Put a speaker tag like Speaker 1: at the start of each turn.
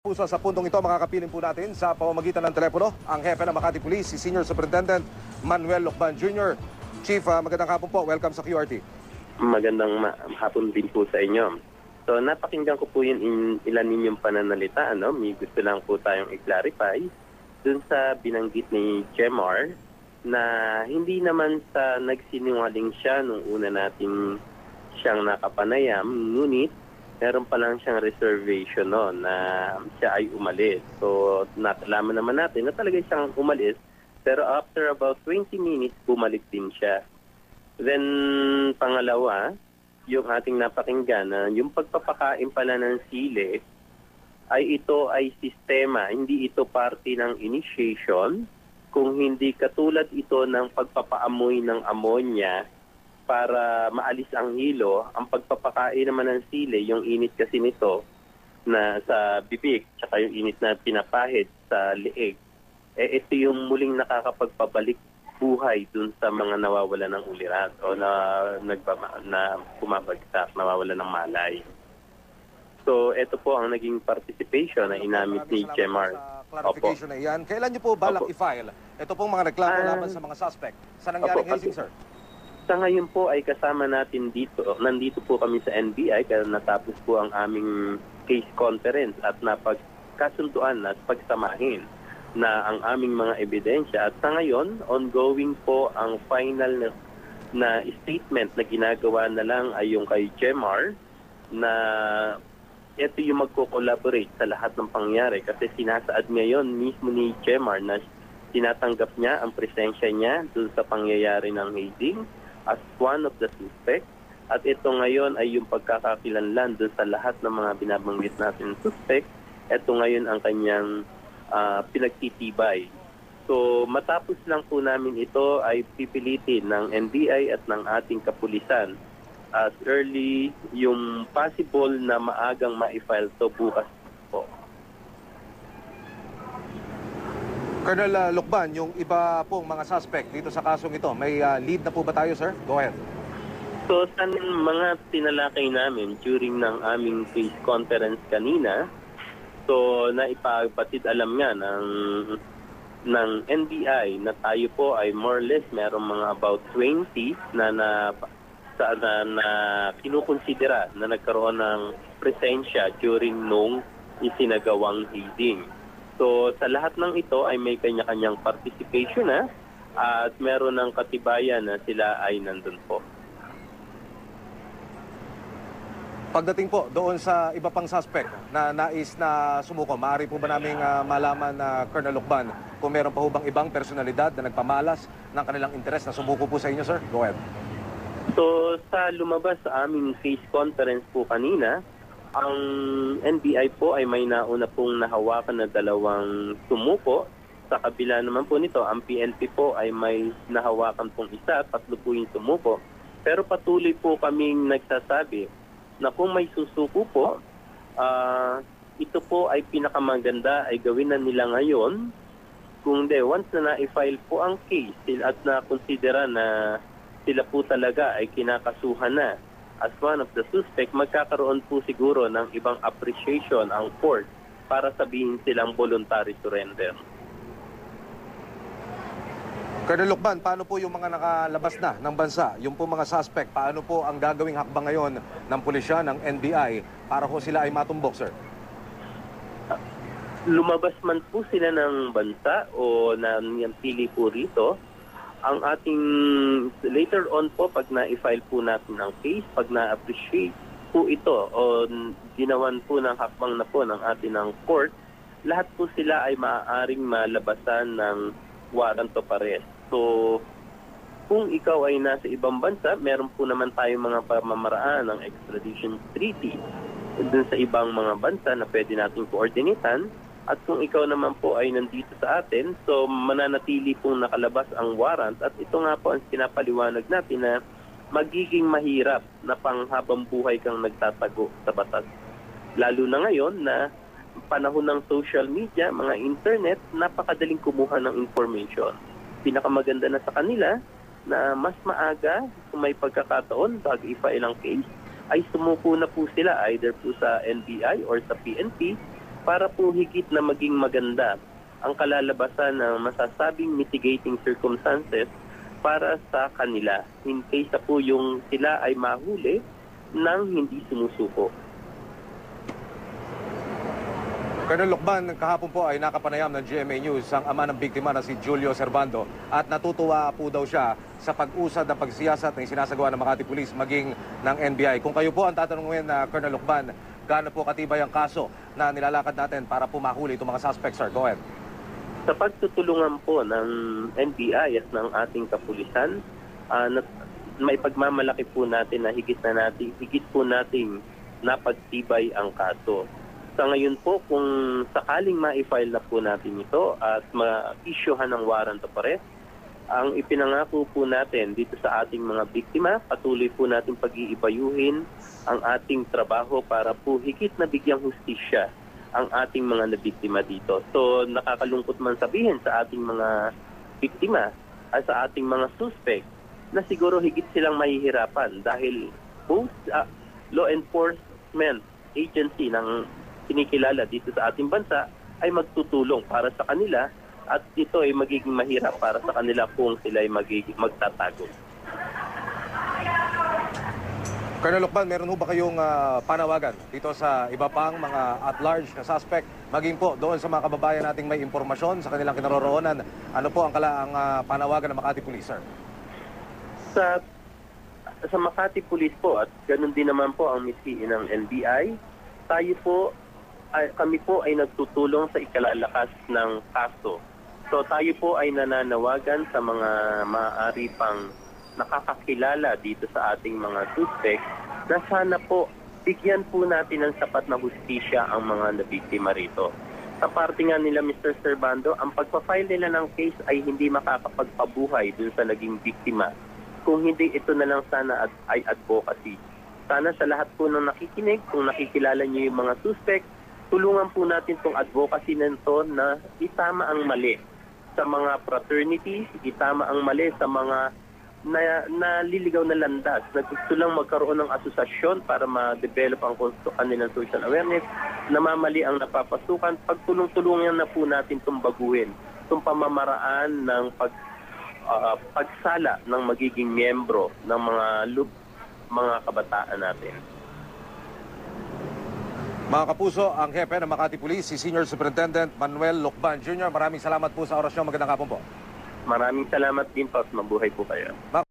Speaker 1: Puso sa puntong ito, makakapiling po natin sa pamamagitan ng telepono ang hepe ng Makati Police, si Senior Superintendent Manuel Lucban Jr. Chief, magandang hapon po. Welcome sa QRT.
Speaker 2: Magandang hapon din po sa inyo. So napakinggan ko po yung ilan ninyong pananalita. May gusto lang po tayong i-clarify dun sa binanggit ni Jemar na hindi naman sa nagsinungaling siya nung una natin siyang nakapanayam, ngunit meron pa lang siyang reservation na siya ay umalis. So, nakalaman naman natin na talaga siyang umalis. Pero after about 20 minutes, bumalik din siya. Then, pangalawa, yung ating napakinggan na yung pagpapakain pala ng sili, ay ito ay sistema. Hindi ito parte ng initiation. Kung hindi katulad ito ng pagpapaamoy ng ammonia, para maalis ang hilo, ang pagpapakain naman ng sili, yung init kasi nito na sa bibig, tsaka yung init na pinapahid sa leeg, ito yung muling nakakapagpabalik buhay dun sa mga nawawala ng ulirat o na bumabagsak, nawawala ng malay. So, ito po ang naging participation na inamit ni Jemar.
Speaker 1: Clarification na iyan. Kailan niyo po balak i-file? Ito pong mga reklamo laban sa mga suspect. Sa nangyaring hazing, sir?
Speaker 2: Sa ngayon po ay kasama natin dito. Nandito po kami sa NBI kaya natapos po ang aming case conference at napagkasunduan at pagsamahin na ang aming mga ebidensya. At sa ngayon, ongoing po ang final na statement na ginagawa na lang ay yung kay Jemar na ito yung magko-collaborate sa lahat ng pangyari kasi sinasaad ngayon mismo ni Jemar na tinatanggap niya ang presensya niya dun sa pangyayari ng hazing as one of the suspects. At ito ngayon ay yung pagkakakilanlan doon sa lahat ng mga binabanggit natin suspect. Ito ngayon ang kanyang pinagtitibay. So matapos lang po namin ito ay pipilitin ng NBI at ng ating kapulisan as early yung possible na maagang ma-file to bukas po.
Speaker 1: Colonel Lucban, yung iba pong mga suspect dito sa kasong ito, may lead na po ba tayo, sir? Go ahead.
Speaker 2: So sa mga tinalakay namin during ng aming case conference kanina, so naipagpatid alam nga ng NBI na tayo po ay more or less merong mga about 20 na kinukonsidera na nagkaroon ng presensya during nung isinagawang hazing. So sa lahat ng ito ay may kanya-kanyang participation at meron ng katibayan na sila ay nandun po.
Speaker 1: Pagdating po doon sa iba pang suspect na nais na sumuko, maaari po ba naming malaman na Colonel Lucban kung meron pa ho bang ibang personalidad na nagpamalas ng kanilang interes na sumuko po sa inyo, sir? Go ahead.
Speaker 2: So sa lumabas sa aming case conference po kanina, ang NBI po ay may nauna pong nahawakan na 2 sumuko. Sa kabila naman po nito, ang PNP po ay may nahawakan pong 1, 3 po yung sumuko. Pero patuloy po kaming nagsasabi na kung may susuko po, ito po ay pinakamaganda ay gawin na nila ngayon. Kung once na na-file po ang case at na-considera na sila po talaga ay kinakasuhan na as one of the suspect, magkakaroon po siguro ng ibang appreciation ang court para sabihin silang voluntary surrender.
Speaker 1: Colonel Lucban, paano po yung mga nakalabas na ng bansa? Yung po mga suspect, paano po ang gagawing hakbang ngayon ng pulisya, ng NBI, para po sila ay matumbok, sir?
Speaker 2: Lumabas man po sila ng bansa o nangyayari po rito, ang ating later on po pag na-file po natin ang case, pag na-appreciate po ito o ginawan po ng hakbang na po ng ating ng court, lahat po sila ay maaaring malabasan ng warrant of arrest. So, kung ikaw ay nasa ibang bansa, meron po naman tayong mga pamamaraan ng extradition treaty dun sa ibang mga bansa na pwede nating koordinitan. At kung ikaw naman po ay nandito sa atin, so mananatili pong nakalabas ang warrant. At ito nga po ang pinapaliwanag natin na magiging mahirap na panghabang buhay kang nagtatago sa batas. Lalo na ngayon na panahon ng social media, mga internet, napakadaling kumuha ng information. Pinakamaganda na sa kanila na mas maaga, kung may pagkakataon, bago i-file ang case, ay sumuko na po sila either po sa NBI or sa PNP para po higit na maging maganda ang kalalabasan ng masasabing mitigating circumstances para sa kanila in case na po yung sila ay mahuli nang hindi sumusuko.
Speaker 1: Colonel Lucban, kahapon po ay nakapanayam ng GMA News ang ama ng biktima na si Julio Servando at natutuwa po daw siya sa pag-usad ng pagsiyasat na sinasagawa ng Makati Police maging ng NBI. Kung kayo po ang tatanungin na Colonel Lucban, gaano po katibay ang kaso na nilalakad natin para po mahuli itong mga suspects, sir? Go ahead.
Speaker 2: Sa pagtutulungan po ng NBI at ng ating kapulisan, may pagmamalaki po natin na higit po nating napagtibay ang kaso. Sa ngayon po, kung sakaling ma-file na po natin ito at ma-issuehan ng warrant of arrest, ang ipinangako po natin dito sa ating mga biktima, patuloy po natin pag-iibayuhin ang ating trabaho para po higit na bigyang hustisya ang ating mga nabiktima dito. So nakakalungkot man sabihin sa ating mga biktima at sa ating mga suspect na siguro higit silang mahihirapan dahil both law enforcement agency ng kinikilala dito sa ating bansa ay magtutulong para sa kanila at ito ay magiging mahirap para sa kanila kung sila ay magtatago.
Speaker 1: Colonel Lucban, meron ho ba kayong panawagan dito sa iba pang mga at-large na suspect, maging po doon sa mga kababayan nating may impormasyon sa kanilang kinaroroonan? Ano po ang panawagan ng Makati Police, sir?
Speaker 2: Sa Makati Police po at ganun din naman po ang misi ng NBI, kami po ay nagtutulong sa ikalalakas ng kaso. So tayo po ay nananawagan sa mga maaari pang nakakakilala dito sa ating mga suspect na sana po bigyan po natin ng sapat na hustisya ang mga nabiktima rito. Sa parte nga nila, Mr. Servando, ang pagpa-file nila ng case ay hindi makakapagpabuhay dun sa naging biktima. Kung hindi, ito na lang sana ay advocacy. Sana sa lahat po ng nakikinig, kung nakikilala niyo yung mga suspect, tulungan po natin itong advocacy nito na itama ang mali sa mga fraternities, itama ang mali sa mga naliligaw na landas na gusto lang magkaroon ng asosasyon para ma-develop ang kanilang social awareness, namamali ang napapasukan. Pagtulong-tulungan na po natin itong baguhin, itong pamamaraan ng pagsala ng magiging miyembro ng mga kabataan natin.
Speaker 1: Mga kapuso, ang hepe ng Makati Police, si Senior Superintendent Manuel Lucban Jr. Maraming salamat po sa oras nyo. Magandang hapon po.
Speaker 2: Maraming salamat din po at mabuhay po kayo.